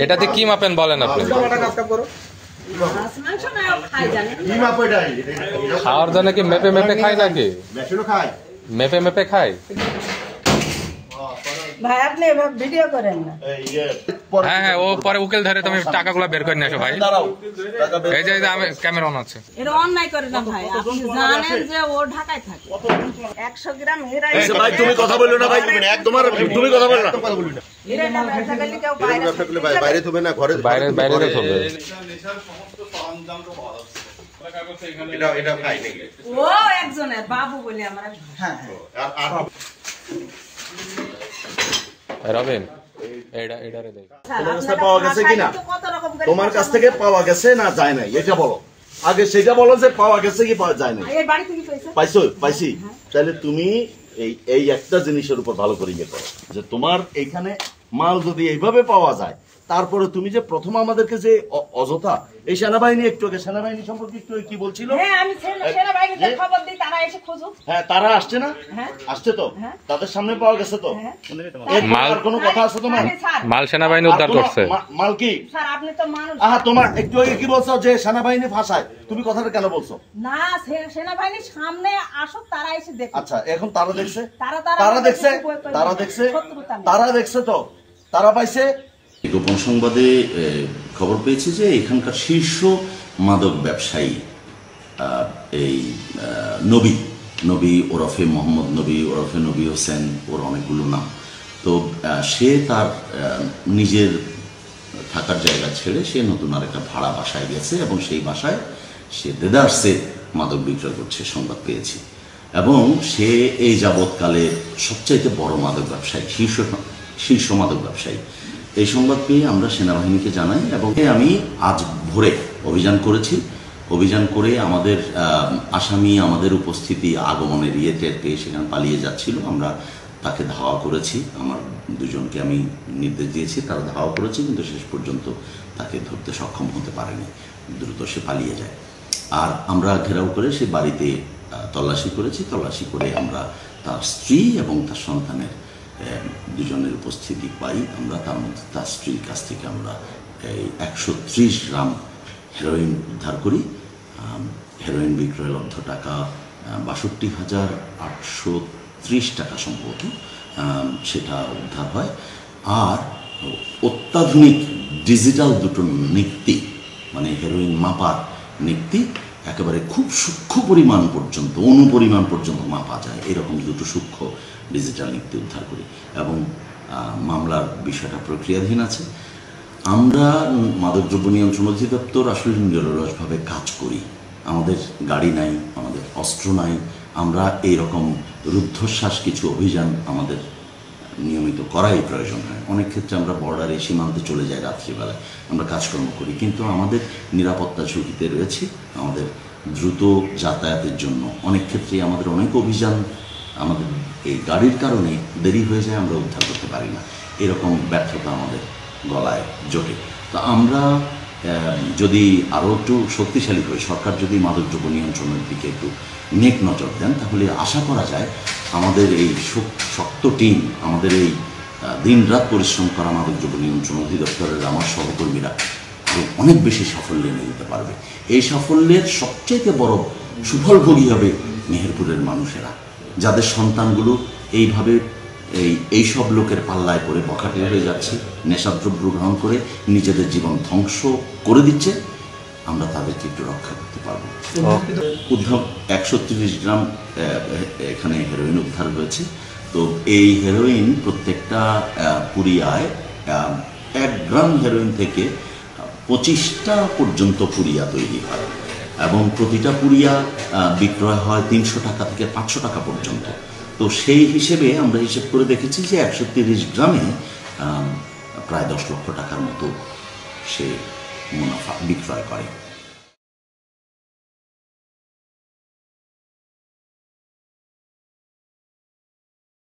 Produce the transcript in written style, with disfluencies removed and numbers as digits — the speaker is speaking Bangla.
এটাতে কি মাপেন বলেন আপনি? খাওয়ার জন্য কি মেপে মেপে খায় নাকি? মেপে মেপে খায়? ভাই আপনি এভাবে ভিডিও করেন না। হ্যাঁ হ্যাঁ, ও পরে উকিল ধরে তুমি টাকাগুলো বের করে নিয়ে আসো ভাই। এই যে আমি ক্যামেরা অন আছে। এটা অন্যায় করে না ভাই, আপনি জানেন যে ও ঢাকায় থাকে। 100 গ্রাম হেরাই। ভাই তুমি কথা বললো না ভাই, একদম তুমি কথা বললো না। হেরাইটা ব্যবসা করলে কেউ বাইরে থবে না, ঘরে বাইরে বাইরে থবে। এটা খাই নাকি? ও একজনের বাবু বলে আমরা। হ্যাঁ রবিন এটারে দেখ। পাওয়া গেছে কিনা তোমার কাছ থেকে? পাওয়া গেছে না যায় নাই এটা বলো আগে, সেটা বলো যে পাওয়া গেছে কি পাওয়া যায় নাই। পাইছো? পাইছি। তাহলে তুমি এই একটা জিনিসের উপর ভালো করে ইয়ে করো যে তোমার এইখানে মাল যদি এইভাবে পাওয়া যায়, তারপরে তুমি যে প্রথম আমাদেরকে যে অযথা এই সেনাবাহিনী, একটু আগে সেনাবাহিনী সম্পর্কে একটু কি বলছিল? হ্যাঁ তারা আসছে না? আসছে তো, তাদের সামনে পাওয়া গেছে তো। মাল কোনো কথা আছে তোমার? মাল সেনাবাহিনী উদ্ধার করছে। মাল কি? তোমার একটু আগে কি বলছো যে সেনাবাহিনী ভাষায়, তুমি কথাটা কেন বলছো? না সেনাবাহিনীর সামনে আসুক, তারা এসে দেখে। আচ্ছা এখন তারা দেখছে, তারা দেখছে তো, তারা পাইছে। গোপন সংবাদে খবর পেয়েছি যে এখানকার শীর্ষ মাদক ব্যবসায়ী এই নবী ওরফে মোহাম্মদ নবী ওরফে নবী হোসেন, ওর অনেকগুলো নাম। তো সে তার নিজের থাকার জায়গা ছেড়ে সে নতুন আরেকটা ভাড়া বাসায় গেছে এবং সেই বাসায় সে দেদারসে মাদক বিক্রয় করছে সংবাদ পেয়েছি। এবং সে এই যাবৎকালের সবচাইতে বড় মাদক ব্যবসায়ী, শীর্ষ মাদক ব্যবসায়ী। এই সংবাদ পেয়ে আমরা সেনাবাহিনীকে জানাই এবং আমি আজ ভোরে অভিযান করেছি। অভিযান করে আমাদের আসামি আমাদের উপস্থিতি আগমনের টের পেয়ে সেখানে পালিয়ে যাচ্ছিল। আমরা তাকে ধাওয়া করেছি, আমার দুজনকে আমি নির্দেশ দিয়েছি, তারা ধাওয়া করেছে, কিন্তু শেষ পর্যন্ত তাকে ধরতে সক্ষম হতে পারেনি, দ্রুত সে পালিয়ে যায়। আর আমরা ঘেরাও করে সে বাড়িতে তল্লাশি করেছি। তল্লাশি করে আমরা তার স্ত্রী এবং তার সন্তানের দুজনের উপস্থিতি পাই। আমরা তার মধ্যে তার স্ত্রীর কাছ থেকে আমরা এই 130 গ্রাম হেরোইন উদ্ধার করি। হেরোইন বিক্রয় লব্ধ টাকা 62,830 টাকা সম্ভবত সেটা উদ্ধার হয়। আর অত্যাধুনিক ডিজিটাল দুটো নিক্তি, মানে হেরোইন মাপার নিক্তি, একেবারে খুব সূক্ষ্ম পরিমাণ পর্যন্ত, অনুপরিমাণ পর্যন্ত মাপা যায়, এরকম দুটো সূক্ষ্ম ডিজিটাল নিক্তি উদ্ধার করি এবং মামলার বিষয়টা প্রক্রিয়াধীন আছে। আমরা মাদকদ্রব্য নিয়ন্ত্রণ অধিদপ্তর আসলে নিরলসভাবে কাজ করি। আমাদের গাড়ি নাই, আমাদের অস্ত্র নাই, আমরা এইরকম রুদ্ধশ্বাস কিছু অভিযান আমাদের নিয়মিত করাই প্রয়োজন হয়। অনেক ক্ষেত্রে আমরা বর্ডারে সীমান্তে চলে যাই রাত্রিবেলায়, আমরা কাজকর্ম করি, কিন্তু আমাদের নিরাপত্তা ঝুঁকিতে রয়েছে। আমাদের দ্রুত যাতায়াতের জন্য অনেক ক্ষেত্রেই আমাদের অনেক অভিযান আমাদের এই গাড়ির কারণে দেরি হয়ে যায়, আমরা উদ্ধার করতে পারি না, এরকম ব্যর্থতা আমাদের গলায় জোটে। তো আমরা যদি আরও একটু শক্তিশালী হই, সরকার যদি মাদকদ্রব্য নিয়ন্ত্রণের দিকে একটু নেক নজর দেন, তাহলে আশা করা যায় আমাদের এই শক্ত টিম, আমাদের এই দিনরাত পরিশ্রম করা মাদকদ্রব্য নিয়ন্ত্রণ অধিদপ্তরের আমার সহকর্মীরা অনেক বেশি সাফল্য এনে দিতে পারবে। এই সাফল্যের সবচেয়ে বড় সুফলভোগী হবে মেহেরপুরের মানুষেরা, যাদের সন্তানগুলো এইভাবে এইসব লোকের পাল্লায় পড়ে বখাটে হয়ে যাচ্ছে, নেশাদ্রব্য গ্রহণ করে নিজেদের জীবন ধ্বংস করে দিচ্ছে। আমরা তাদেরকে একটু রক্ষা করতে পারবো। উদ্ধার 130 গ্রাম এখানে হেরোইন উদ্ধার হয়েছে। তো এই হেরোইন প্রত্যেকটা পুরিয়ায় 1 গ্রাম হেরোইন থেকে 25টা পর্যন্ত পুরিয়া তৈরি হয় এবং প্রতিটা পুরিয়া বিক্রয় হয় 300 টাকা থেকে 500 টাকা পর্যন্ত। তো সেই হিসেবে আমরা হিসেব করে দেখেছি যে 130 গ্রামে প্রায় 10 লক্ষ টাকার মতো সে মুনাফা বিক্রয় করে।